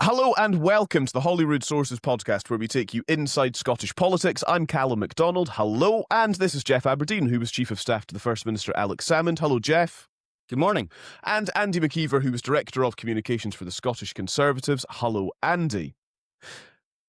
Hello and welcome to the Holyrood Sources podcast, where we take you inside Scottish politics. I'm Callum MacDonald. Hello, and this is Jeff Aberdeen, who was Chief of Staff to the First Minister Alex Salmond. Hello, Jeff. Good morning. And Andy McKeever, who was Director of Communications for the Scottish Conservatives. Hello, Andy.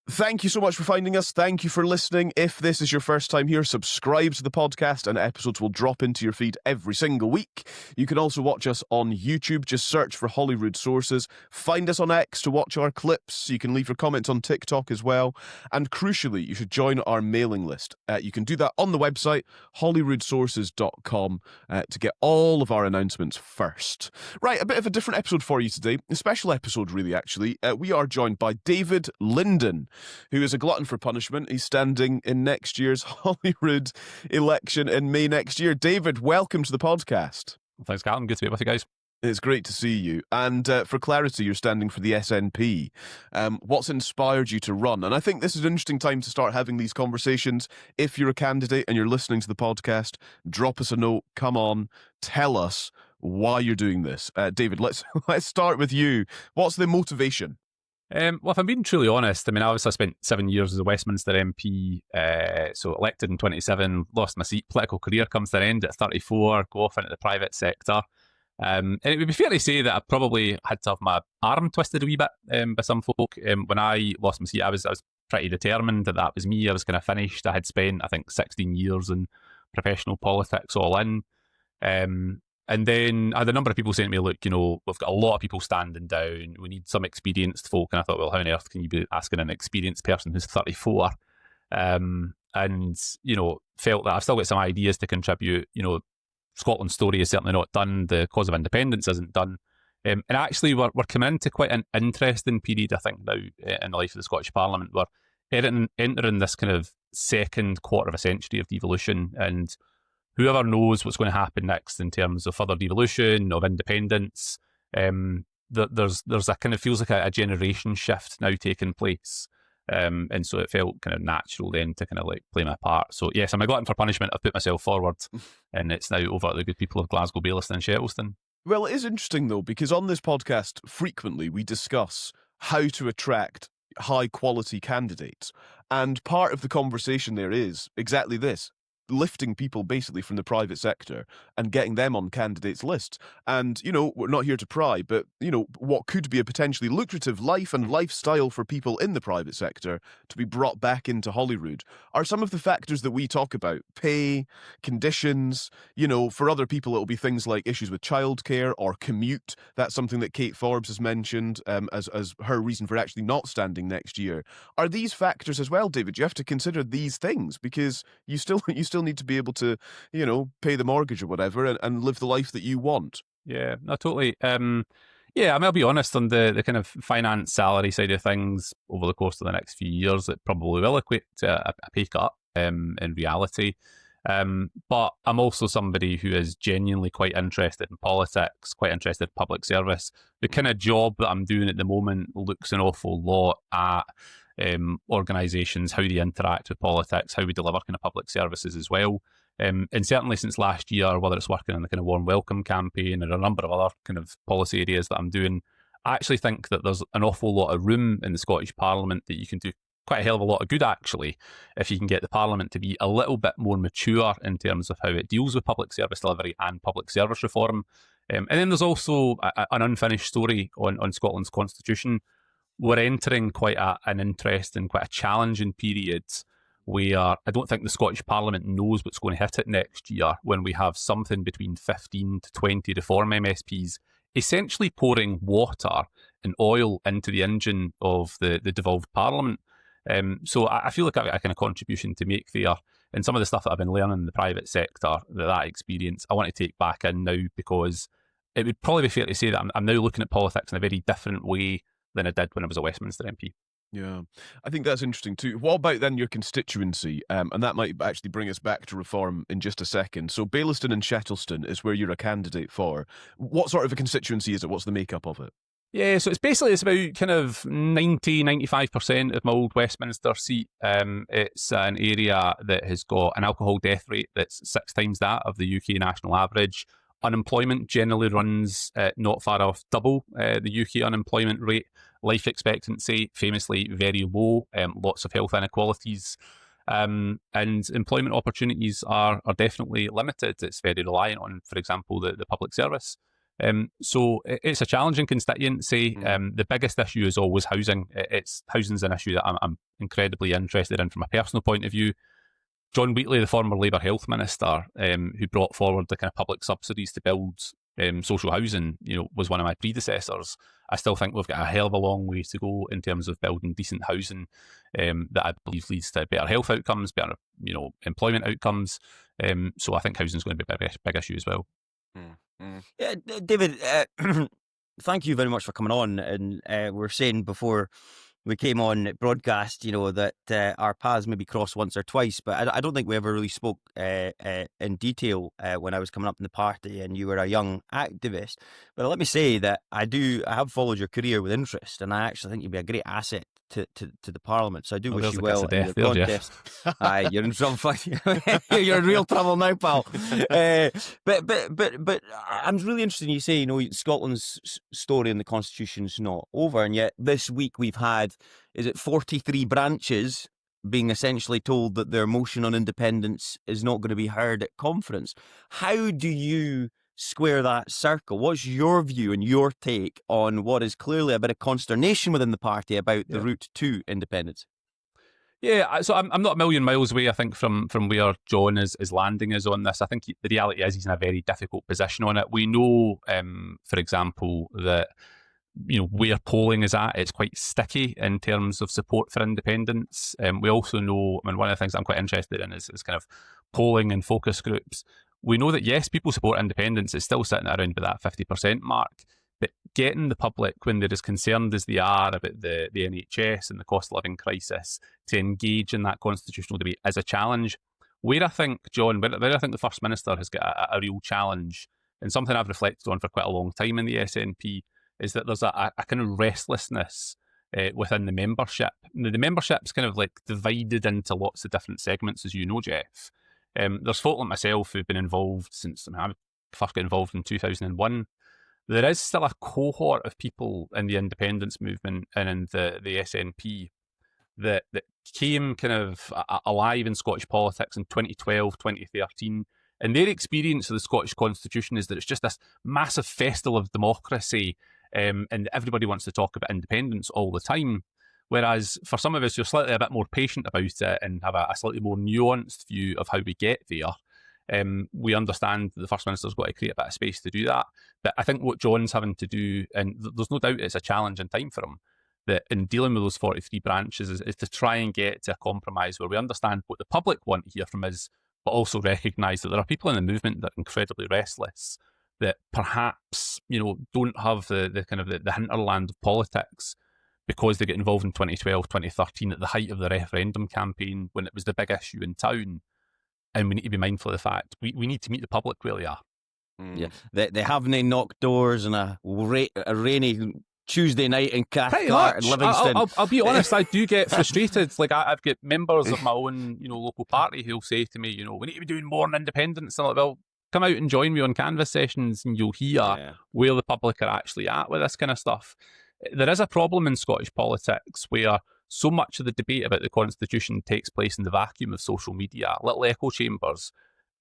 Thank you so much for finding us. Thank you for listening. If this is your first time here, subscribe to the podcast and episodes will drop into your feed every single week. You can also watch us on YouTube. Just search for Holyrood Sources. Find us on X to watch our clips. You can leave your comments on TikTok as well. And crucially, you should join our mailing list. You can do that on the website, holyroodsources.com, to get all of our announcements first. Right, a bit of a different episode for you today. A special episode, really, actually. We are joined by David Linden, who is a glutton for punishment. He's standing in next year's Holyrood election in May next year. David, welcome to the podcast. Thanks, Callum. Good to be with you guys. It's great to see you. And for clarity, you're standing for the SNP. What's inspired you to run? And I think this is an interesting time to start having these conversations. If you're a candidate and you're listening to the podcast, drop us a note. Come on, tell us why you're doing this. David, let's start with you. What's the motivation? Well, if I'm being truly honest, I mean, obviously I spent 7 years as a Westminster MP, so elected in 27, lost my seat, political career comes to an end at 34, go off into the private sector. And it would be fair to say that I probably had to have my arm twisted a wee bit by some folk. When I lost my seat, I was pretty determined that was me. I was kind of finished. I had spent, I think, 16 years in professional politics all in. And then I had a number of people saying to me, look, you know, we've got a lot of people standing down. We need some experienced folk. And I thought, well, how on earth can you be asking an experienced person who's 34? And, you know, felt that I've still got some ideas to contribute. You know, Scotland's story is certainly not done. The cause of independence isn't done. And actually, we're coming into quite an interesting period, I think, now in the life of the Scottish Parliament. We're entering this kind of second quarter of a century of devolution, and whoever knows what's going to happen next in terms of further devolution, of independence. There's a kind of feels like a generation shift now taking place. And so it felt kind of natural then to kind of like play my part. So yes, I'm a glutton for punishment. I've put myself forward and it's now over to the good people of Glasgow Baillieston and Shettleston. Well, it is interesting though, because on this podcast, frequently we discuss how to attract high quality candidates. And part of the conversation there is exactly this: lifting people basically from the private sector and getting them on candidates' lists. And, you know, we're not here to pry, but, you know, what could be a potentially lucrative life and lifestyle for people in the private sector to be brought back into Holyrood are some of the factors that we talk about. Pay, conditions, you know, for other people it'll be things like issues with childcare or commute. That's something that Kate Forbes has mentioned as her reason for actually not standing next year. Are these factors as well, David? You have to consider these things because you still need to be able to, you know, pay the mortgage or whatever and live the life that you want. Yeah, no, totally. Yeah, I mean, I'll be honest, on the kind of finance salary side of things, over the course of the next few years, it probably will equate to a pay cut in reality. But I'm also somebody who is genuinely quite interested in politics, quite interested in public service. The kind of job that I'm doing at the moment looks an awful lot at organisations, how they interact with politics, how we deliver kind of public services as well. And certainly since last year, whether it's working on the kind of warm welcome campaign or a number of other kind of policy areas that I'm doing, I actually think that there's an awful lot of room in the Scottish Parliament that you can do quite a hell of a lot of good, actually, if you can get the Parliament to be a little bit more mature in terms of how it deals with public service delivery and public service reform. And then there's also an unfinished story on Scotland's constitution. We're entering quite an interesting, quite a challenging period where I don't think the Scottish Parliament knows what's going to hit it next year, when we have something between 15 to 20 reform MSPs essentially pouring water and oil into the engine of the devolved Parliament. So I feel like I've got a kind of contribution to make there. And some of the stuff that I've been learning in the private sector, that experience, I want to take back in now, because it would probably be fair to say that I'm now looking at politics in a very different way than I did when I was a Westminster MP. Yeah, I think that's interesting too. What about then your constituency? And that might actually bring us back to reform in just a second. So Baillieston and Shettleston is where you're a candidate for. What sort of a constituency is it? What's the makeup of it? Yeah, so it's about kind of 95% of my old Westminster seat. It's an area that has got an alcohol death rate that's 6 times that of the UK national average. Unemployment generally runs not far off double the UK unemployment rate. life expectancy, famously very low, lots of health inequalities, and employment opportunities are definitely limited. It's very reliant on, for example, the public service. So it's a challenging constituency. The biggest issue is always housing. Housing's an issue that I'm incredibly interested in from a personal point of view. John Wheatley, the former Labour Health Minister, who brought forward the kind of public subsidies to build social housing, was one of my predecessors. I still think we've got a hell of a long way to go in terms of building decent housing that I believe leads to better health outcomes, better employment outcomes. So I think housing is going to be a big issue as well. Yeah, David, thank you very much for coming on. And we were saying before we came on broadcast, that our paths maybe crossed once or twice, but I don't think we ever really spoke in detail when I was coming up in the party and you were a young activist. But let me say that I have followed your career with interest, and I actually think you'd be a great asset to the Parliament. So I do wish you well in your contest. You're in trouble. You're in real trouble now, pal. But I'm really interested in you say, Scotland's story in the Constitution's not over, and yet this week we've had, is it 43 branches being essentially told that their motion on independence is not going to be heard at conference. How do you square that circle? What's your view and your take on what is clearly a bit of consternation within the party about the route to independence? Yeah, so I'm not a million miles away, I think, from where John is landing us on this. I think the reality is he's in a very difficult position on it. We know, for example, that where polling is at, it's quite sticky in terms of support for independence. We also know, one of the things I'm quite interested in is kind of polling and focus groups. We know that, yes, people support independence. It's still sitting around that 50% mark. But getting the public, when they're as concerned as they are about the NHS and the cost of living crisis, to engage in that constitutional debate is a challenge. Where I think, John, where I think the First Minister has got a real challenge, and something I've reflected on for quite a long time in the SNP, is that there's a kind of restlessness within the membership. Now, the membership's kind of like divided into lots of different segments, as you know, Jeff. There's folk like myself who've been involved since I first got involved in 2001. There is still a cohort of people in the independence movement and in the SNP that came kind of alive in Scottish politics in 2012, 2013. And their experience of the Scottish Constitution is that it's just this massive festival of democracy, and everybody wants to talk about independence all the time. Whereas for some of us who are slightly a bit more patient about it and have a slightly more nuanced view of how we get there, we understand that the First Minister's got to create a bit of space to do that. But I think what John's having to do, and there's no doubt it's a challenging time for him, that in dealing with those 43 branches is to try and get to a compromise where we understand what the public want to hear from us, but also recognise that there are people in the movement that are incredibly restless, that perhaps don't have the kind of the hinterland of politics, because they get involved in 2012, 2013 at the height of the referendum campaign when it was the big issue in town. And we need to be mindful of the fact we need to meet the public where they are. Yeah, they haven't knocked doors on a rainy Tuesday night in Cathcart and Livingston. I'll be honest, I do get frustrated. Like I've got members of my own local party who'll say to me, we need to be doing more on independence. And I'm like, well, come out and join me on canvas sessions and you'll hear where the public are actually at with this kind of stuff. There is a problem in Scottish politics where so much of the debate about the Constitution takes place in the vacuum of social media, little echo chambers.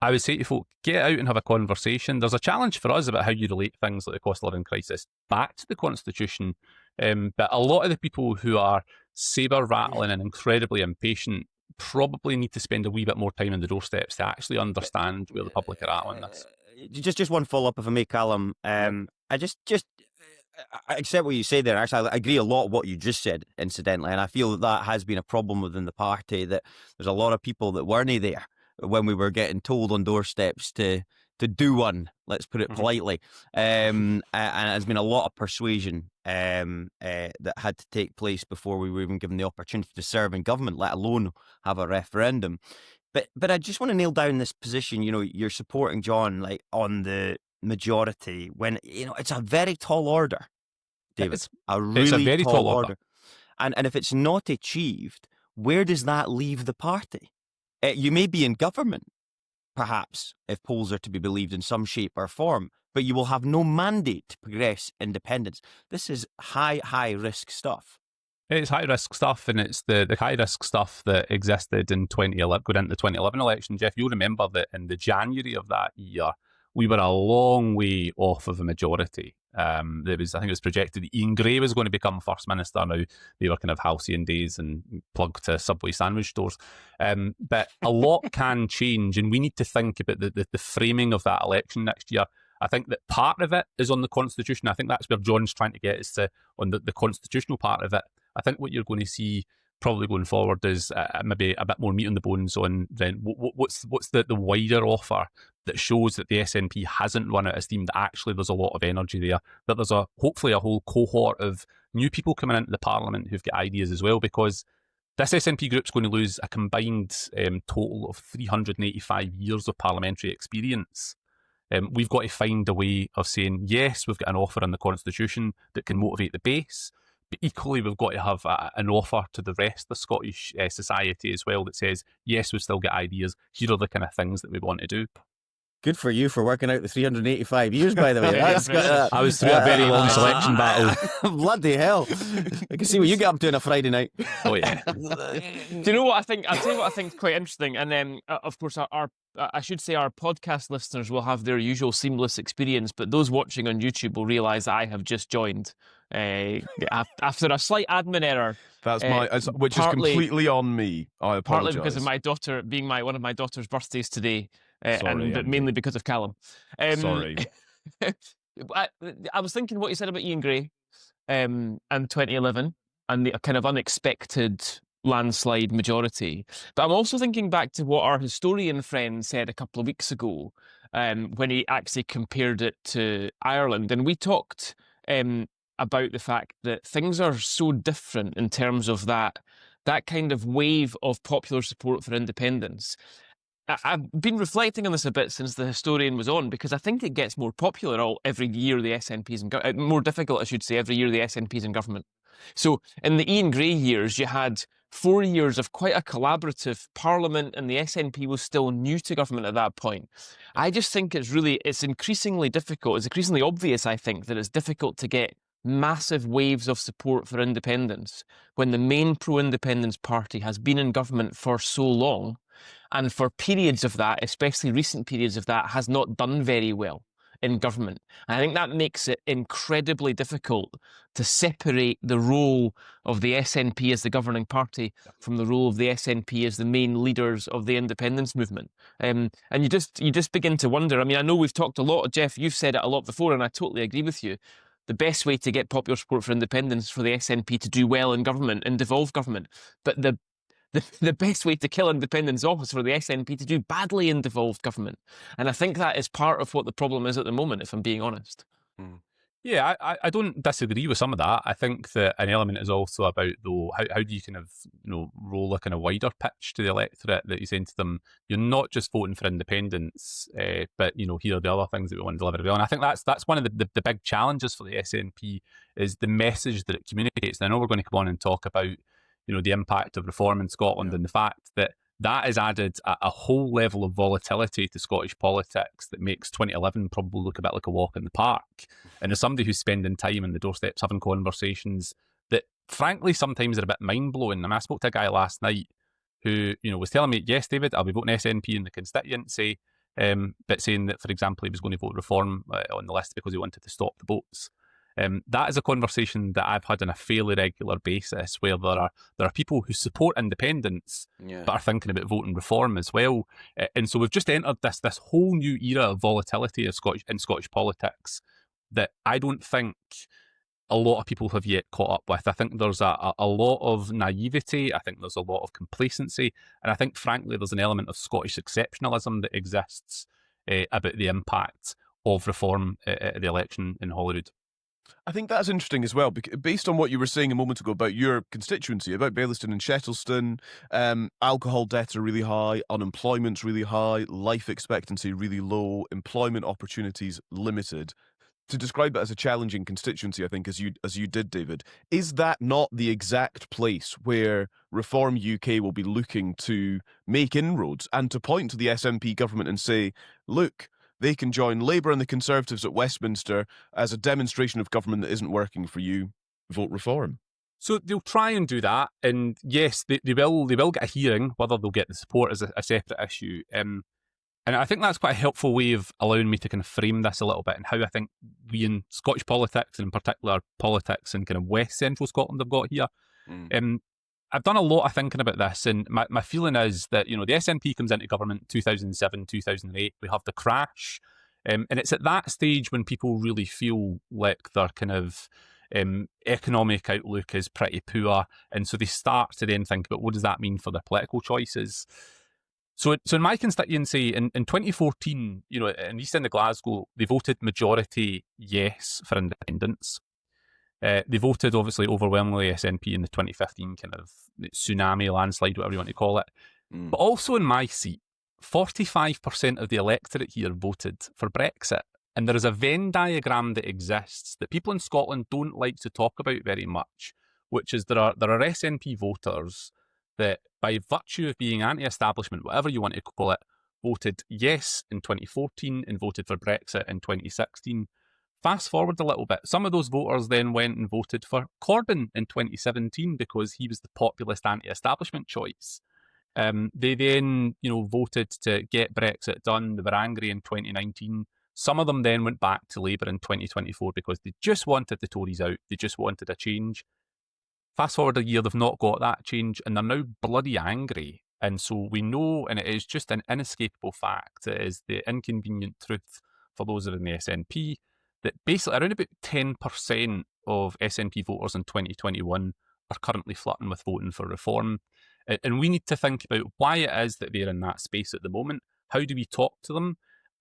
I would say to folk, get out and have a conversation. There's a challenge for us about how you relate things like the cost of living crisis back to the Constitution. But a lot of the people who are sabre rattling and incredibly impatient probably need to spend a wee bit more time on the doorsteps to actually understand where the public are at on this. Just one follow-up, if I may, Callum. I accept what you say there. Actually, I agree a lot with what you just said, incidentally, and I feel that has been a problem within the party, that there's a lot of people that weren't there when we were getting told on doorsteps to do one, let's put it politely. And there's been a lot of persuasion that had to take place before we were even given the opportunity to serve in government, let alone have a referendum. But I just want to nail down this position. You're supporting John on the majority when it's a very tall order, David. It's a very tall order. And if it's not achieved, where does that leave the party? You may be in government, perhaps, if polls are to be believed, in some shape or form, but you will have no mandate to progress independence. This is high risk stuff. It's high risk stuff, and it's the high risk stuff that existed in 2011, going into the 2011 election. Jeff, you'll remember that in the January of that year, we were a long way off of a majority. I think it was projected that Ian Gray was going to become First Minister. Now, they were kind of halcyon days and plugged to Subway sandwich stores. But a lot can change, and we need to think about the framing of that election next year. I think that part of it is on the Constitution. I think that's where John's trying to get, is to on the constitutional part of it. I think what you're going to see probably going forward is maybe a bit more meat on the bones on then what's the wider offer that shows that the SNP hasn't run out of steam, that actually there's a lot of energy there, that there's hopefully a whole cohort of new people coming into the Parliament who've got ideas as well, because this SNP group's going to lose a combined total of 385 years of parliamentary experience. We've got to find a way of saying, yes, we've got an offer in the Constitution that can motivate the base, but equally we've got to have an offer to the rest of the Scottish society as well that says, yes, we've still got ideas, here are the kind of things that we want to do. Good for you for working out the 385 years, by the way. I was through a very long selection battle. Bloody hell. I can see what you get up to on a Friday night. Oh, yeah. Do you know what I think? I'll tell you what I think is quite interesting. And then, of course, our podcast listeners will have their usual seamless experience, but those watching on YouTube will realise that I have just joined after a slight admin error. That's which is completely on me. I apologise. Partly because of my daughter being one of my daughter's birthdays today. But mainly because of Callum. Sorry. I was thinking what you said about Ian Gray and 2011 and the kind of unexpected landslide majority. But I'm also thinking back to what our historian friend said a couple of weeks ago when he actually compared it to Ireland. And we talked about the fact that things are so different in terms of that kind of wave of popular support for independence. I've been reflecting on this a bit since the historian was on, because I think it gets more popular every year the SNP's in more difficult, I should say, every year the SNP's in government. So in the Ian Gray years, you had 4 years of quite a collaborative parliament, and the SNP was still new to government at that point. I just think it's increasingly difficult. It's increasingly obvious, I think, that it's difficult to get massive waves of support for independence when the main pro-independence party has been in government for so long, and for periods of that, especially recent periods of that, has not done very well in government. And I think that makes it incredibly difficult to separate the role of the SNP as the governing party from the role of the SNP as the main leaders of the independence movement. And you just begin to wonder. I mean, I know we've talked a lot, Jeff, you've said it a lot before, and I totally agree with you. The best way to get popular support for independence is for the SNP to do well in government and devolve government. But the best way to kill independence off is for the SNP to do badly in devolved government. And I think that is part of what the problem is at the moment, if I'm being honest. Yeah, I don't disagree with some of that. I think that an element is also about, though, how do you kind of, roll a kind of wider pitch to the electorate, that you're saying to them, you're not just voting for independence, but, here are the other things that we want to deliver well. And I think that's one of the big challenges for the SNP, is the message that it communicates. And I know we're going to come on and talk about the impact of reform in Scotland, and the fact that has added a whole level of volatility to Scottish politics that makes 2011 probably look a bit like a walk in the park. And as somebody who's spending time on the doorsteps having conversations that frankly sometimes are a bit mind-blowing. I mean, I spoke to a guy last night who was telling me, yes, David, I'll be voting SNP in the constituency, but saying that, for example, he was going to vote reform on the list because he wanted to stop the boats. That is a conversation that I've had on a fairly regular basis, where there are people who support independence but are thinking about voting reform as well. And so we've just entered this whole new era of volatility in Scottish politics that I don't think a lot of people have yet caught up with. I think there's a lot of naivety. I think there's a lot of complacency. And I think, frankly, there's an element of Scottish exceptionalism that exists about the impact of reform at the election in Holyrood. I think that's interesting as well, because based on what you were saying a moment ago about your constituency, about Baillieston and Shettleston, alcohol deaths are really high, unemployment's really high, life expectancy really low, employment opportunities limited. To describe it as a challenging constituency, I think, as you did, David, is that not the exact place where Reform UK will be looking to make inroads and to point to the SNP government and say, look, they can join Labour and the Conservatives at Westminster as a demonstration of government that isn't working for you. Vote reform. So they'll try and do that, and yes, they will get a hearing. Whether they'll get the support is a separate issue. And I think that's quite a helpful way of allowing me to kind of frame this a little bit, and how I think we in Scottish politics, and in particular politics in kind of West Central Scotland, have got here. I've done a lot of thinking about this, and my feeling is that, you know, the SNP comes into government in 2007, 2008. We have the crash, and it's at that stage when people really feel like their kind of economic outlook is pretty poor, and so they start to then think about what does that mean for their political choices. So in my constituency, in 2014, you know, in East End of Glasgow, they voted majority yes for independence. They voted, obviously, overwhelmingly SNP in the 2015 kind of tsunami, landslide, whatever you want to call it. But also in my seat, 45% of the electorate here voted for Brexit. And there is a Venn diagram that exists that people in Scotland don't like to talk about very much, which is there are SNP voters that, by virtue of being anti-establishment, whatever you want to call it, voted yes in 2014 and voted for Brexit in 2016. Fast forward a little bit, some of those voters then went and voted for Corbyn in 2017 because he was the populist anti-establishment choice. They then, you know, voted to get Brexit done. They were angry in 2019. Some of them then went back to Labour in 2024 because they just wanted the Tories out. They just wanted a change. Fast forward a year, they've not got that change, and they're now bloody angry. And so we know, and it is just an inescapable fact, it is the inconvenient truth for those in the SNP, that basically around about 10% of SNP voters in 2021 are currently flirting with voting for reform. And we need to think about why it is that they're in that space at the moment. How do we talk to them?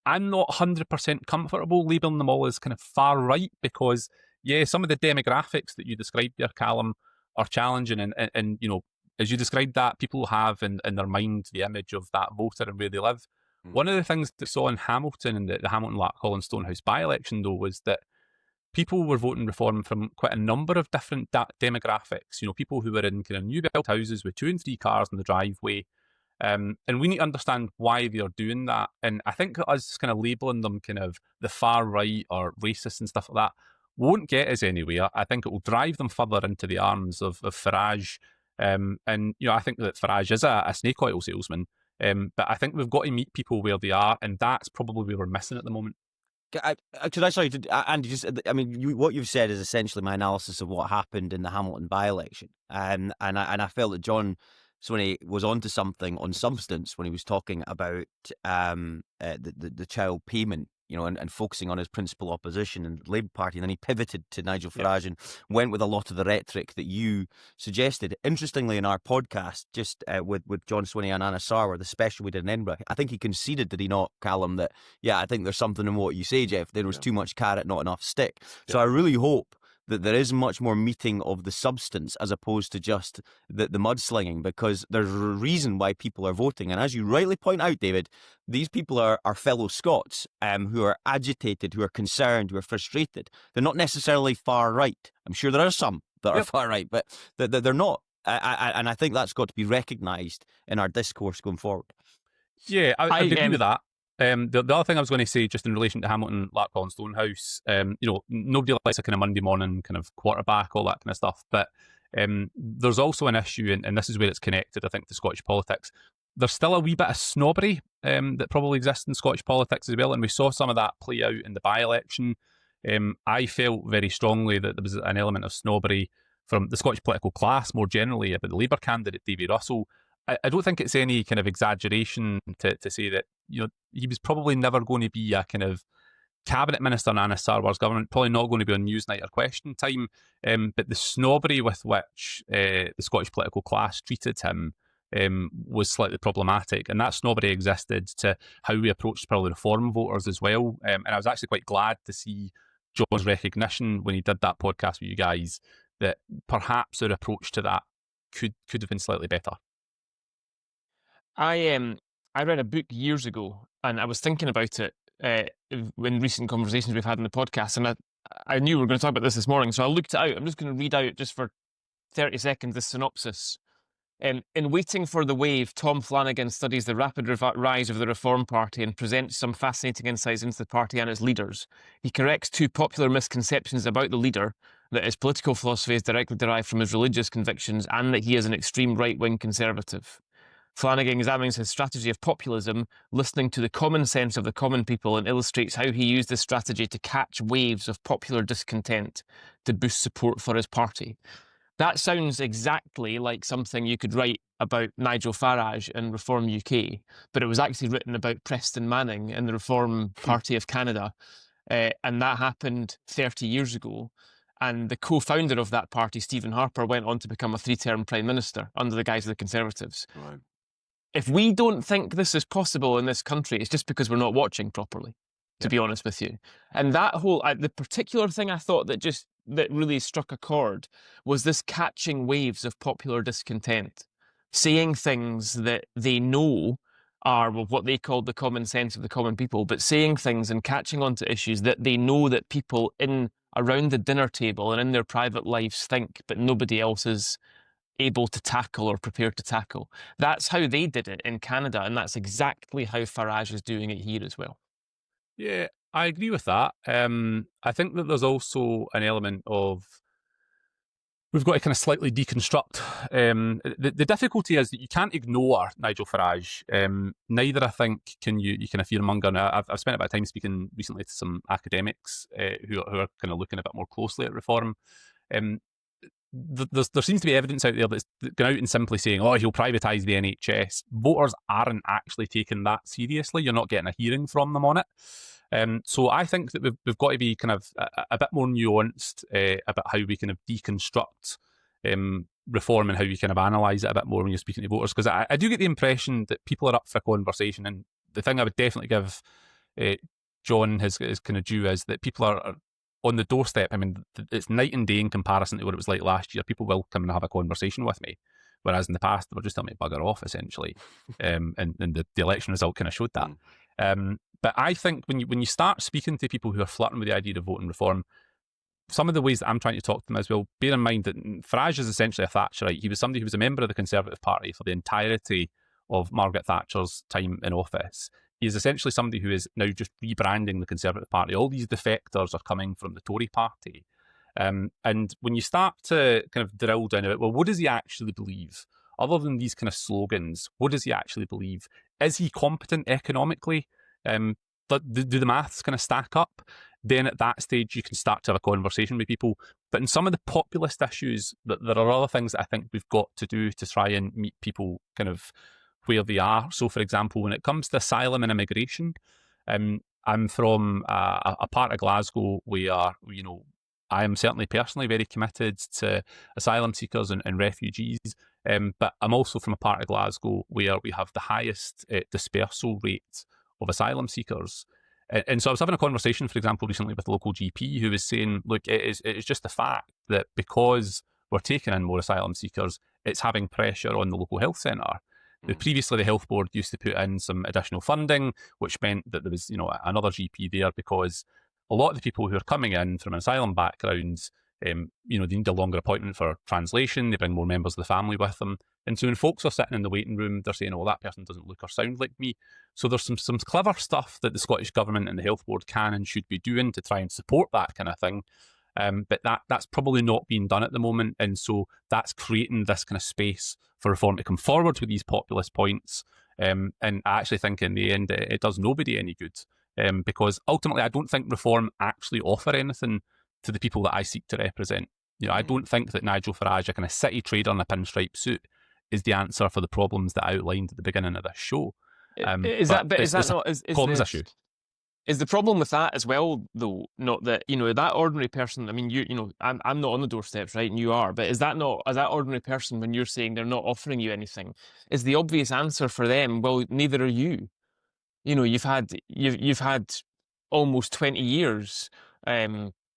I'm not 100% comfortable labelling them all as kind of far right because, yeah, some of the demographics that you described there, Callum, are challenging. And you know, as you described that, people have in their mind the image of that voter and where they live. One of the things that we saw in Hamilton, in the Hamilton Larkhall and Stonehouse by-election, though, was that people were voting reform from quite a number of different demographics. You know, people who were in kind of new built houses with 2 and 3 cars in the driveway. And we need to understand why they are doing that. And I think us kind of labelling them kind of the far right or racist and stuff like that won't get us anywhere. I think it will drive them further into the arms of Farage. And, you know, I think that Farage is a snake oil salesman. But I think we've got to meet people where they are, and that's probably where we're missing at the moment. Andy, what you've said is essentially my analysis of what happened in the Hamilton by-election, and I felt that John Swinney was onto something on substance when he was talking about the child payment, you know, and focusing on his principal opposition and the Labour Party, and then he pivoted to Nigel Farage and went with a lot of the rhetoric that you suggested. Interestingly, in our podcast, just with John Swinney and Anna Sarwar, the special we did in Edinburgh, I think he conceded, did he not, Callum, that, yeah, I think there's something in what you say, Jeff. There was too much carrot, not enough stick. So I really hope that there is much more meeting of the substance as opposed to just the mudslinging, because there's a reason why people are voting. And as you rightly point out, David, these people are fellow Scots who are agitated, who are concerned, who are frustrated. They're not necessarily far right. I'm sure there are some that are far right, but they're not. And I think that's got to be recognised in our discourse going forward. Yeah, I agree with that. The other thing I was going to say, just in relation to Hamilton, Larkhall and Stonehouse, you know, nobody likes a kind of Monday morning kind of quarterback, all that kind of stuff. But there's also an issue, and this is where it's connected, I think, to Scottish politics. There's still a wee bit of snobbery that probably exists in Scottish politics as well, and we saw some of that play out in the by-election. I felt very strongly that there was an element of snobbery from the Scottish political class more generally about the Labour candidate, Davy Russell. I don't think it's any kind of exaggeration to say that, you know, he was probably never going to be a kind of cabinet minister in Anna Sarwar's government, probably not going to be on Newsnight or Question Time. But the snobbery with which the Scottish political class treated him was slightly problematic, and that snobbery existed to how we approached probably reform voters as well. And I was actually quite glad to see John's recognition when he did that podcast with you guys that perhaps our approach to that could have been slightly better. I read a book years ago, and I was thinking about it in recent conversations we've had on the podcast, and I knew we were going to talk about this morning, so I looked it out. I'm just going to read out, just for 30 seconds, the synopsis In Waiting for the Wave, Tom Flanagan studies the rapid rise of the Reform Party and presents some fascinating insights into the party and its leaders. He corrects two popular misconceptions about the leader, that his political philosophy is directly derived from his religious convictions and that he is an extreme right-wing conservative. Flanagan examines his strategy of populism, listening to the common sense of the common people, and illustrates how he used this strategy to catch waves of popular discontent to boost support for his party. That sounds exactly like something you could write about Nigel Farage in Reform UK, but it was actually written about Preston Manning in the Reform Party of Canada, and that happened 30 years ago. And the co-founder of that party, Stephen Harper, went on to become a 3-term Prime Minister under the guise of the Conservatives. Right. If we don't think this is possible in this country, it's just because we're not watching properly, to be honest with you. And that whole, the particular thing I thought that really struck a chord was this catching waves of popular discontent, saying things that they know are what they called the common sense of the common people, but saying things and catching onto issues that they know that people in around the dinner table and in their private lives think, but nobody else is able to tackle or prepared to tackle. That's how they did it in Canada, and that's exactly how Farage is doing it here as well. Yeah, I agree with that. I think that there's also an element of we've got to kind of slightly deconstruct. The difficulty is that you can't ignore Nigel Farage. Neither, I think, can you kind of fearmonger. Now, I've spent a bit of time speaking recently to some academics who are kind of looking a bit more closely at reform. There seems to be evidence out there that's going out and simply saying, oh, he'll privatise the NHS. Voters aren't actually taking that seriously. You're not getting a hearing from them on it. So I think that we've got to be kind of a bit more nuanced about how we kind of deconstruct reform and how we kind of analyse it a bit more when you're speaking to voters. Because I do get the impression that people are up for a conversation. And the thing I would definitely give John his kind of due is that people are on the doorstep. I mean, it's night and day in comparison to what it was like last year. People will come and have a conversation with me. Whereas in the past, they were just telling me to bugger off, essentially. And the election result kind of showed that. But I think when you start speaking to people who are flirting with the idea of voting reform, some of the ways that I'm trying to talk to them as well, bear in mind that Farage is essentially a Thatcherite. He was somebody who was a member of the Conservative Party for the entirety of Margaret Thatcher's time in office. He is essentially somebody who is now just rebranding the Conservative Party. All these defectors are coming from the Tory Party. And when you start to kind of drill down about, well, what does he actually believe? Other than these kind of slogans, what does he actually believe? Is he competent economically? Do the maths kind of stack up? Then at that stage, you can start to have a conversation with people. But in some of the populist issues, there are other things that I think we've got to do to try and meet people kind of where they are. So, for example, when it comes to asylum and immigration, I'm from a part of Glasgow where, you know, I am certainly personally very committed to asylum seekers and refugees. But I'm also from a part of Glasgow where we have the highest dispersal rate of asylum seekers. And so I was having a conversation, for example, recently with a local GP who was saying, look, it's just the fact that because we're taking in more asylum seekers, it's having pressure on the local health centre. Previously, the health board used to put in some additional funding, which meant that there was, you know, another GP there because a lot of the people who are coming in from an asylum background, you know, they need a longer appointment for translation. They bring more members of the family with them. And so when folks are sitting in the waiting room, they're saying, oh, that person doesn't look or sound like me. So there's some clever stuff that the Scottish Government and the Health Board can and should be doing to try and support that kind of thing. But that's probably not being done at the moment. And so that's creating this kind of space for reform to come forward with these populist points. And I actually think in the end, it does nobody any good. Because ultimately, I don't think reform actually offer anything to the people that I seek to represent. You know, I don't think that Nigel Farage, a kind of city trader in a pinstripe suit, is the answer for the problems that I outlined at the beginning of this show. Is the problem with that as well, though, not that, you know, that ordinary person, I mean, you know, I'm not on the doorsteps, right, and you are, but is that ordinary person, when you're saying they're not offering you anything, is the obvious answer for them, well, neither are you. You know, you've had almost 20 years.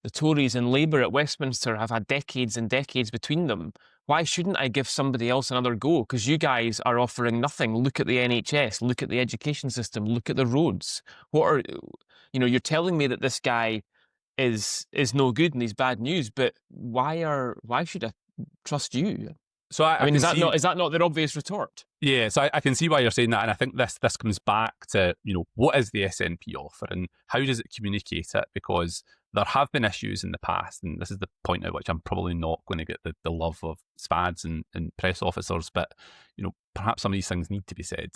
The Tories and Labour at Westminster have had decades and decades between them. Why shouldn't I give somebody else another go? Because you guys are offering nothing. Look at the NHS, look at the education system, look at the roads. You're telling me that this guy is no good and he's bad news, but why should I trust you? So I mean, can is that not their obvious retort? Yeah, so I can see why you're saying that, and I think this comes back to, what is the SNP offer and how does it communicate it? Because there have been issues in the past, and this is the point at which I'm probably not going to get the love of SPADs and press officers, but perhaps some of these things need to be said.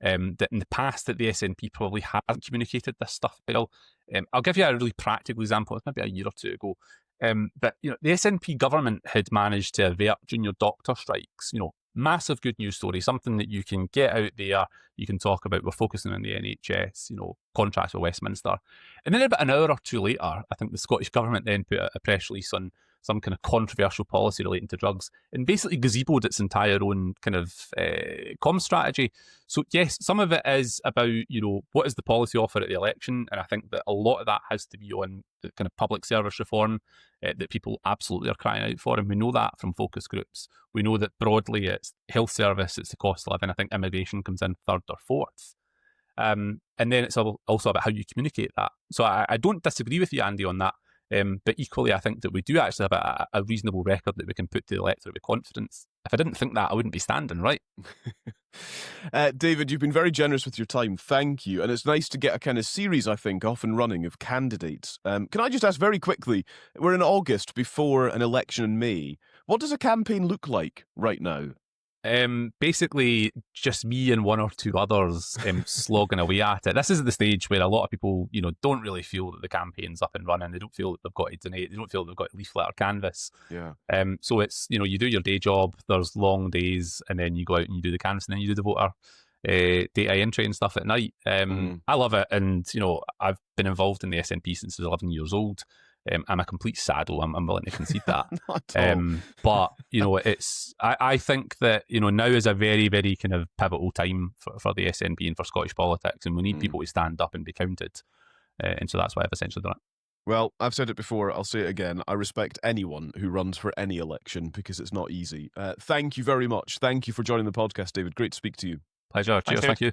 That in the past that the SNP probably hasn't communicated this stuff well. I'll give you a really practical example. It's maybe a year or two ago. But the SNP government had managed to avert junior doctor strikes. Massive good news story, something that you can get out there, you can talk about. We're focusing on the NHS, contracts with Westminster. And then about an hour or two later, I think the Scottish Government then put a press release on some kind of controversial policy relating to drugs and basically gazeboed its entire own kind of comm strategy. So yes, some of it is about, what is the policy offer at the election? And I think that a lot of that has to be on the kind of public service reform that people absolutely are crying out for. And we know that from focus groups. We know that broadly it's health service, it's the cost of living. I think immigration comes in third or fourth. And then it's also about how you communicate that. So I don't disagree with you, Andy, on that. But equally, I think that we do actually have a reasonable record that we can put to the electorate with confidence. If I didn't think that, I wouldn't be standing, right? David, you've been very generous with your time. Thank you. And it's nice to get a kind of series, I think, off and running of candidates. Can I just ask very quickly, we're in August before an election in May. What does a campaign look like right now? Basically, just me and one or two others slogging away at it. This is the stage where a lot of people, don't really feel that the campaign's up and running. They don't feel that they've got to donate. They don't feel that they've got a leaflet or canvas. Yeah. So it's, you do your day job. There's long days, and then you go out and you do the canvas, and then you do the voter data entry and stuff at night. I love it, and I've been involved in the SNP since I was 11 years old. I'm a complete saddle. I'm willing to concede that. But it's. I think that now is a very, very kind of pivotal time for the SNP and for Scottish politics, and we need people to stand up and be counted. And so that's why I've essentially done it. Well, I've said it before. I'll say it again. I respect anyone who runs for any election because it's not easy. Thank you very much. Thank you for joining the podcast, David. Great to speak to you. Pleasure. Cheers. Thank you.